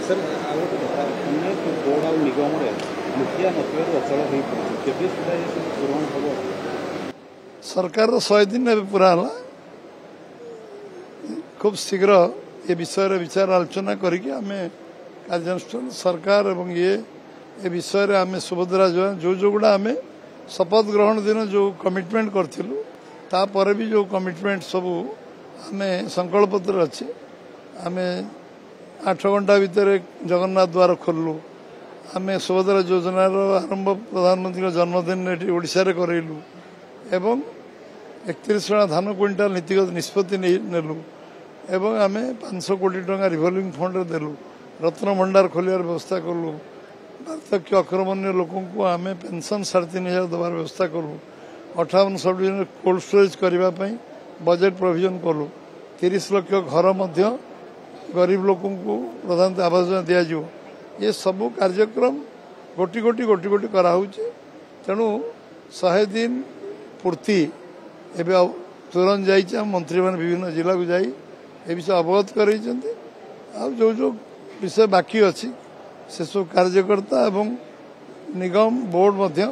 Sir आउ गोटे कथा अनेक बोर्ड आउ निगम मुखिया नथिबार अचल हो पड़े केबे सुधा ये सब पूरण हम सरकार 100 दिन पूरा है खूब शीघ्र ये विषय विचार आलोचना करके आम कार्यानुष्ठान सरकार एवं ये विषय आम सुभद्रा जो जो गुड़ा आम शपथ ग्रहण दिन जो कमिटमेंट करूँ तापर भी जो कमिटमेंट सब आम संकल्पत्र अच्छे आम 8 घंटा भितर जगन्नाथ द्वार खोलु आम सुभद्रा योजनार आरंभ प्रधानमंत्री जन्मदिन ओडिशा रे करैलु एवं 31 धान क्विंटाल नीतिगत निष्पत्ति नेलु एवं आम 500 कोटी टंका रिवॉल्विंग फंड देलु रत्न भंडार खोलियार व्यवस्था कलु वार्धक्य अक्रमण्य लोक आम पेंशन 3500 देवार व्यवस्था कलु 58 सब डिविजन कोल्ड स्टोरेज करने बजेट प्रोविजन कलु 30 लाख घर मध्य गरीब लोक प्रधानमंत्री आवास योजना दिज्व ये सबू कार्यक्रम गोटी गोटी गोटी गोटी कराऊँ तेणु 100 दिन पूर्ति एवं तुरंत जाइए मंत्री मैंने विभिन्न जिला को जाई ए विषय अवगत कर जो जो विषय बाकी अच्छी से सब कार्यकर्ता एवं निगम बोर्ड मध्य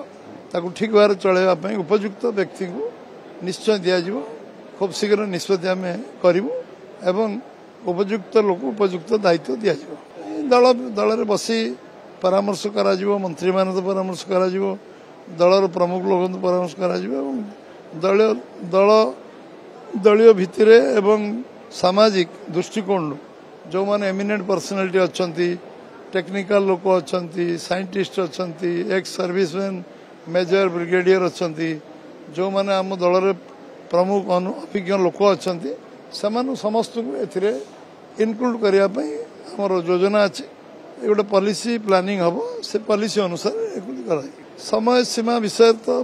ताकू ठीक भाव चलवाई उपयुक्त व्यक्ति को निश्चय दिज्व खूब शीघ्र निष्पत्ति आम करूँ एवं उपयुक्त लोक उपयुक्त दायित्व दिज्व दल दल बसी परामर्श करा मंत्री मान परामर्श करा दलर प्रमुख लोक परामर्श करा दलीय भित्तिर एवं सामाजिक दृष्टिकोण जो माने एमिनेंट पर्सनालिटी अच्छा टेक्निकल लोक अच्छा साइंटिस्ट अच्छा एक्स सर्विसमैन मेजर ब्रिगेडियर अच्छा जो माने आम दल प्रमुख अभिज्ञ लोक अच्छा समस्त को इनक्लूड करने आमर योजना अच्छे गोटे पॉलिसी प्लानिंग हम से पॉलिसी अनुसार कर समय सीमा विषय तो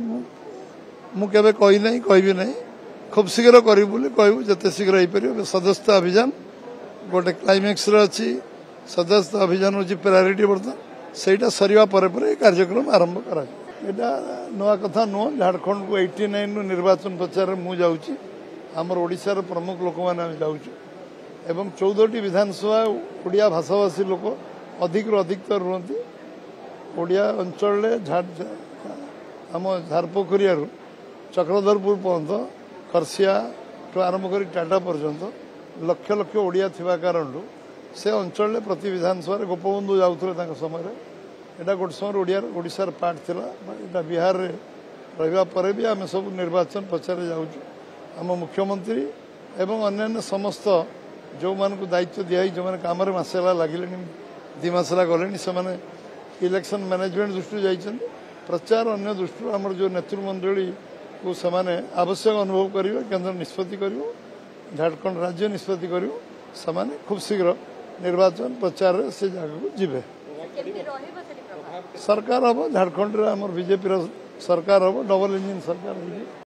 मुझे कही ना कहि ना खूब शीघ्र करूँ कहूँ जिते शीघ्र हो पार सदस्यता अभियान गोटे क्लाइमेक्स अच्छी सदस्यता अभियान हूँ प्रायोरिटी बर्तमान से सरिया पर कार्यक्रम आरंभ करा नुआ कथा नुह झारखंड को 89 निर्वाचन प्रचार मुझे आमर ओडिशार प्रमुख लोक मैंने जाऊँ एवं 14टी विधानसभा ओडिया भाषाभाषी लोक अधिक अधिकतर रुहति ओडिया अंचल आम झारपोखरिया चक्रधरपुर पर्यंत खरसिया आरंभ कर टाटा पर्यंत लक्ष लक्ष ओडिया थिबा कारण से अंचल प्रति विधानसभा गोपबंधु जाऊे समय एटा गोटे समय ओडिशार पार्ट थिला एटा बिहार रे रहिबा परे भी आम सब निर्वाचन प्रचार जाऊँ आम मुख्यमंत्री एवं अन्य समस्त जो मान को दायित्व दिखाई जो मैंने कम मसला लगे 2 मसला गले से इलेक्शन मैनेजमेंट दृष्टि जाइए प्रचार अन्य दृष्टि आमर जो नेतृमंडली को सेमाने आवश्यक अनुभव करेंगे केंद्र निष्पत्ति कर झारखंड राज्य निष्पत्ति कर खूब शीघ्र निर्वाचन प्रचार से जगह को जीवे सरकार हम झारखंड आमर बीजेपी सरकार हम डबल इंजिन सरकार।